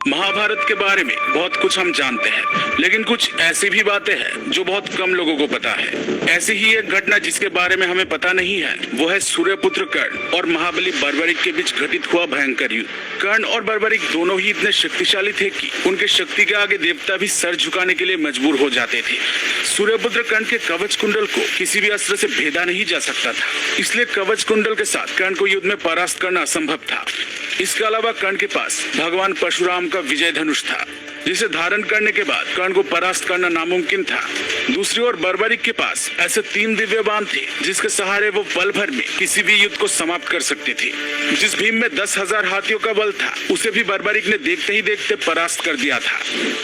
महाभारत के बारे में बहुत कुछ हम जानते हैं, लेकिन कुछ ऐसी भी बातें हैं जो बहुत कम लोगों को पता है। ऐसी ही एक घटना जिसके बारे में हमें पता नहीं है, वो है सूर्यपुत्र कर्ण और महाबली बर्बरिक के बीच घटित हुआ भयंकर युद्ध। कर्ण और बर्बरिक दोनों ही इतने शक्तिशाली थे कि उनके शक्ति के आगे देवता भी सर झुकाने के लिए मजबूर हो जाते थे। सूर्यपुत्र कर्ण के कवच कुंडल को किसी भी अस्त्र से भेदा नहीं जा सकता था, इसलिए कवच कुंडल के साथ कर्ण को युद्ध में परास्त करना असंभव था। इसके अलावा कर्ण के पास भगवान परशुराम का विजय धनुष था, जिसे धारण करने के बाद कर्ण को परास्त करना नामुमकिन था। दूसरी ओर बर्बरिक के पास ऐसे 3 दिव्य बाण थे जिसके सहारे वो पल भर में किसी भी युद्ध को समाप्त कर सकते थे। जिस भीम में 10,000 हाथियों का बल था, उसे भी बर्बरिक ने देखते ही देखते परास्त कर दिया था।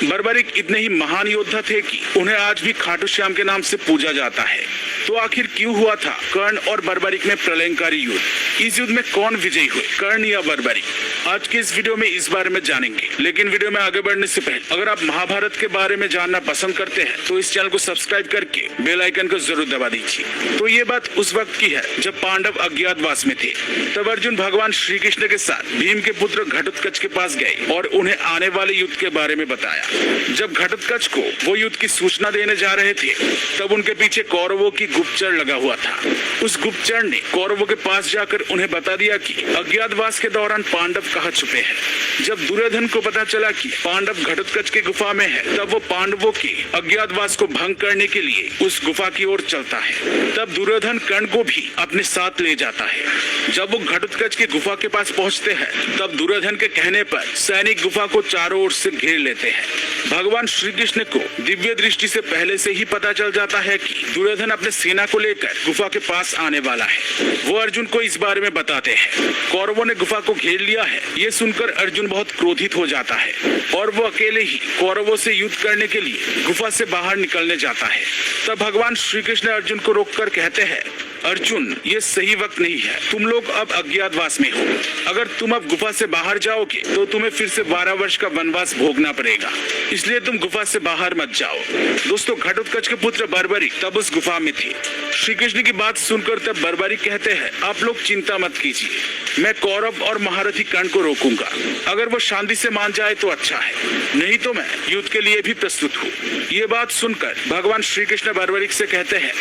बर्बरिक इतने ही महान योद्धा थे कि उन्हें आज भी खाटू श्याम के नाम से पूजा जाता है। तो आखिर क्यों हुआ था कर्ण और बर्बरिक में प्रलयंकारी युद्ध? इस युद्ध में कौन विजयी हुए, कर्ण या बर्बरिक? आज के इस वीडियो में इस बारे में जानेंगे। लेकिन वीडियो में आगे बढ़ने से पहले अगर आप महाभारत के बारे में जानना पसंद करते हैं तो इस चैनल को सब्सक्राइब करके बेल आइकन को जरूर दबा दीजिए। तो ये बात उस वक्त की है जब पांडव अज्ञातवास में थे। तब अर्जुन भगवान श्री कृष्ण के साथ भीम के पुत्र घटोत्कच के पास गए और उन्हें आने वाले युद्ध के बारे में बताया। जब घटोत्कच को वो युद्ध की सूचना देने जा रहे थे, तब उनके पीछे कौरवों की गुप्तचर लगा हुआ था। उस गुप्तचर ने कौरवों के पास जाकर उन्हें बता दिया कि अज्ञातवास के दौरान पांडव कहाँ छुपे हैं। जब दुर्योधन को पता चला कि पांडव घटोत्कच के गुफा में है, तब वो पांडवों के अज्ञातवास को भंग करने के लिए उस गुफा की ओर चलता है। तब दुर्योधन कर्ण को भी अपने साथ ले जाता है। जब वो घटोत्कच की गुफा के पास पहुंचते हैं, तब दुर्योधन के कहने पर सैनिक गुफा को चारों ओर से घेर लेते हैं। भगवान श्री कृष्ण को दिव्य दृष्टि से पहले से ही पता चल जाता है कि दुर्योधन अपने सेना को लेकर गुफा के पास आने वाला है। वो अर्जुन को इस बारे में बताते हैं। कौरवों ने गुफा को घेर लिया है, ये सुनकर अर्जुन बहुत क्रोधित हो जाता है और वो अकेले ही कौरवों से युद्ध करने के लिए गुफा से बाहर निकलने जाता है। तब भगवान श्री कृष्ण अर्जुन को रोककर कहते हैं, अर्जुन, ये सही वक्त नहीं है। तुम लोग अब अज्ञातवास में हो। अगर तुम अब गुफा से बाहर जाओगे तो तुम्हें फिर से 12 वर्ष का वनवास भोगना पड़ेगा, इसलिए तुम गुफा से बाहर मत जाओ। दोस्तों, घटोत्कच के पुत्र बर्बरिक तब उस गुफा में थे। श्री कृष्ण की बात सुनकर तब बर्बरिक कहते हैं, आप लोग चिंता मत कीजिए, मैं कौरव और महारथी कर्ण को रोकूंगा। अगर वो शांति से मान जाए तो अच्छा है, नहीं तो मैं युद्ध के लिए भी प्रस्तुत हूँ। ये बात सुनकर भगवान श्री कृष्ण बर्बरिक से कहते हैं,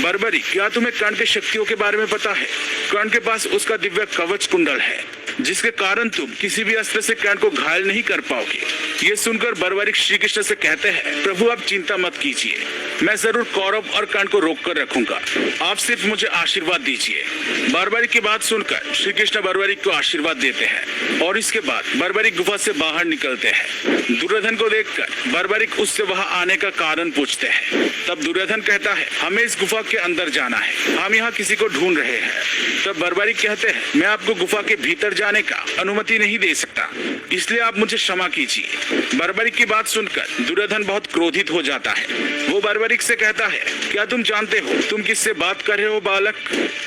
बर्बरिक, क्या तुम्हें कर्ण के शक्तियों के बारे में पता है? कर्ण के पास उसका दिव्य कवच कुंडल है, जिसके कारण तुम किसी भी अस्त्र से कर्ण को घायल नहीं कर पाओगे। ये सुनकर बर्बरिक श्री कृष्ण से कहते हैं, प्रभु आप चिंता मत कीजिए, मैं जरूर कौरव और कर्ण को रोक कर रखूंगा, आप सिर्फ मुझे आशीर्वाद दीजिए। बर्बरिक की बात सुनकर श्री कृष्ण बर्बरिक को आशीर्वाद देते हैं और इसके बाद बर्बरिक गुफा से बाहर निकलते हैं। दुर्योधन को देखकर बर्बरिक उससे वहां आने का कारण पूछते हैं। तब दुर्योधन कहता है, हमें इस गुफा के अंदर जाना है, हम यहाँ किसी को ढूंढ रहे हैं। तब बर्बरिक कहते हैं, मैं आपको गुफा के भीतर जाने का अनुमति नहीं दे सकता, इसलिए आप मुझे क्षमा कीजिए। बर्बरिक की बात सुनकर दुर्योधन बहुत क्रोधित हो जाता है। वो बर्बरिक से कहता है, क्या तुम जानते हो तुम किससे बात कर रहे हो बालक?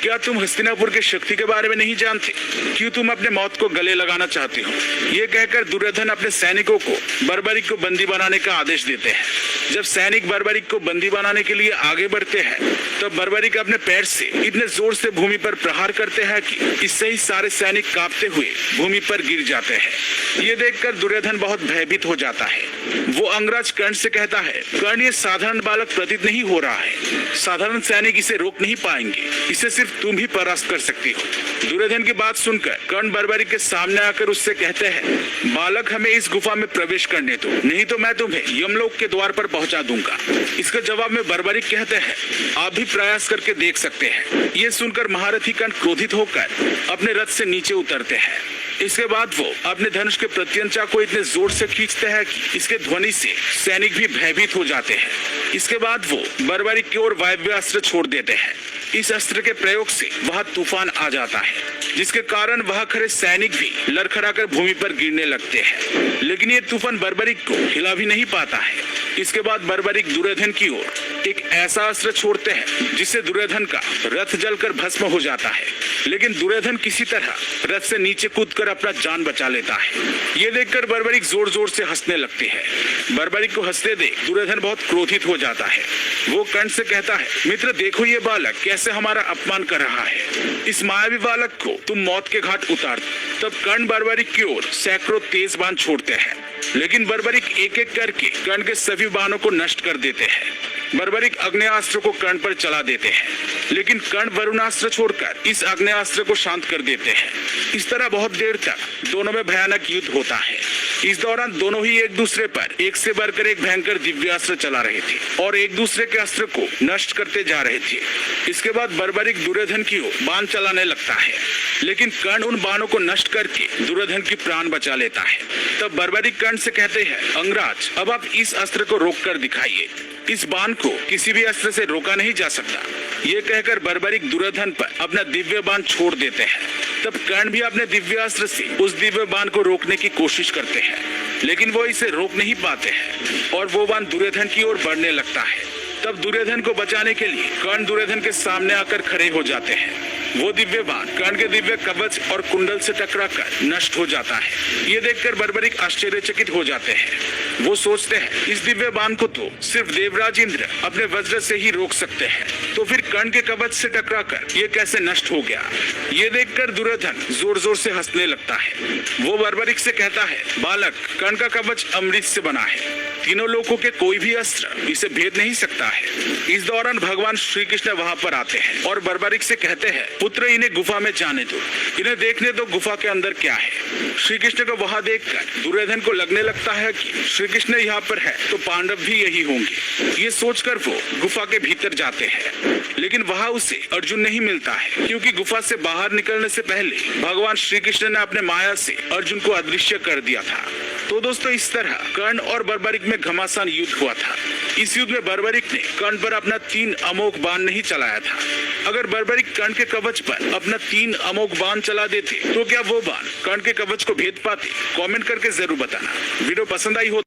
क्या तुम हस्तिनापुर की शक्ति के बारे में नहीं जानते? क्यों तुम अपने मौत को गले लगाना चाहते हो? ये कहकर दुर्योधन अपने सैनिकों को बर्बरिक को बंदी बनाने का आदेश देते हैं। जब सैनिक बर्बरिक को बंदी बनाने के लिए आगे बढ़ते हैं, तब बर्बरिक अपने पैर से इतने जोर से भूमि पर प्रहार करते हैं कि इससे ही सारे सैनिक कांपते हुए भूमि पर गिर जाते हैं। ये देखकर दुर्योधन बहुत भयभीत हो जाता है। वो अंगराज कर्ण से कहता है, कर्ण, ये साधारण बालक प्रतीत नहीं हो रहा है, साधारण सैनिक इसे रोक नहीं पाएंगे, इसे सिर्फ तुम ही परास्त कर सकती हो। दुर्योधन की बात सुनकर कर्ण बर्बरिक के सामने आकर उससे कहते हैं, बालक, हमें इस गुफा में प्रवेश करने दो, नहीं तो मैं तुम्हें यमलोक के द्वार पर पहुंचा दूंगा। इसके जवाब में बर्बरिक कहते हैं, आप भी प्रयास करके देख सकते हैं। ये सुनकर महारथी कर्ण क्रोधित होकर अपने रथ से नीचे उतरते हैं। इसके बाद वो अपने धनुष के प्रत्यंचा को इतने जोर से खींचते हैं कि इसके ध्वनि से सैनिक भी भयभीत हो जाते हैं। इसके बाद वो बर्बरिक की ओर वायव्य अस्त्र छोड़ देते हैं। इस अस्त्र के प्रयोग से वहां तूफान आ जाता है, जिसके कारण वहां खड़े सैनिक भी लड़खड़ाकर भूमि पर गिरने लगते हैं। लेकिन ये तूफान बर्बरिक को हिला भी नहीं पाता है। इसके बाद बर्बरिक दुर्योधन की ओर एक ऐसा अस्त्र छोड़ते हैं जिससे दुर्योधन का रथ जलकर भस्म हो जाता है, लेकिन दुर्योधन किसी तरह रथ से नीचे कूदकर अपना जान बचा लेता है। ये देखकर बर्बरीक जोर जोर से हंसने लगती है। बर्बरीक को हंसते देख दुर्योधन बहुत क्रोधित हो जाता है। वो कर्ण से कहता है, मित्र देखो ये बालक कैसे हमारा अपमान कर रहा है, इस मायावी बालक को तुम मौत के घाट उतार दो। तब कर्ण बर्बरीक की ओर सैकड़ों तेज बाण छोड़ते हैं, लेकिन बर्बरीक एक एक करके कर्ण के सभी बाणों को नष्ट कर देते हैं। बर्बरीक अग्नेयास्त्र को कर्ण पर चला देते हैं, लेकिन कर्ण वरुणास्त्र छोड़कर इस अग्नेयास्त्र को शांत कर देते हैं। इस तरह बहुत देर तक दोनों में भयानक युद्ध होता है। इस दौरान दोनों ही एक दूसरे पर एक से बढ़कर एक भयंकर दिव्यास्त्र चला रहे थे और एक दूसरे के अस्त्र को नष्ट करते जा रहे थे। इसके बाद बर्बरीक दुर्योधन की ओर बाण चलाने लगता है, लेकिन कर्ण उन बाणों को नष्ट करके दुर्योधन की प्राण बचा लेता है। तब बर्बरीक कर्ण से कहते हैं, अंगराज अब आप इस अस्त्र को रोक कर दिखाइए, इस बाण को किसी भी अस्त्र से रोका नहीं जा सकता। ये कहकर बर्बरीक दुर्योधन पर अपना दिव्य बाण छोड़ देते हैं। तब कर्ण भी अपने दिव्यास्त्र से उस दिव्य बाण को रोकने की कोशिश करते हैं, लेकिन वो इसे रोक नहीं पाते हैं और वो बाण दुर्योधन की ओर बढ़ने लगता है। तब दुर्योधन को बचाने के लिए कर्ण दुर्योधन के सामने आकर खड़े हो जाते हैं। वो दिव्य बाण कर्ण के दिव्य कवच और कुंडल से टकराकर नष्ट हो जाता है। ये देखकर बर्बरीक आश्चर्यचकित हो जाते हैं। वो सोचते हैं, इस दिव्य बाण को तो सिर्फ देवराज इंद्र अपने वज्र से ही रोक सकते हैं, तो फिर कर्ण के कवच से टकराकर ये कैसे नष्ट हो गया। ये देखकर दुर्योधन जोर जोर से हंसने लगता है। वो बर्बरीक से कहता है, बालक कर्ण का कवच अमृत से बना है, तीनों लोगों के कोई भी अस्त्र इसे भेद नहीं सकता है। इस दौरान भगवान श्री कृष्ण वहाँ पर आते हैं और बर्बरीक से कहते हैं, पुत्र इन्हें गुफा में जाने दो, इन्हें देखने दो गुफा के अंदर क्या है। श्री कृष्ण को वहाँ देखकर दुर्योधन को लगने लगता है कि श्री कृष्ण यहाँ पर है तो पांडव भी यही होंगे। ये सोचकर वो गुफा के भीतर जाते हैं, लेकिन वहाँ उसे अर्जुन नहीं मिलता है, क्योंकि गुफा से बाहर निकलने से पहले भगवान श्री कृष्ण ने अपने माया से अर्जुन को अदृश्य कर दिया था। तो दोस्तों इस तरह कर्ण और बर्बरीक में घमासान युद्ध हुआ था। इस युद्ध में बर्बरीक ने कर्ण पर अपना 3 अमोघ बाण नहीं चलाया था। अगर बर्बरीक कर्ण के कवच पर अपना 3 अमोघ बाण चला देते तो क्या वो बाण कर्ण के कवच को भेद पाते? कमेंट करके जरूर बताना। वीडियो पसंद आई हो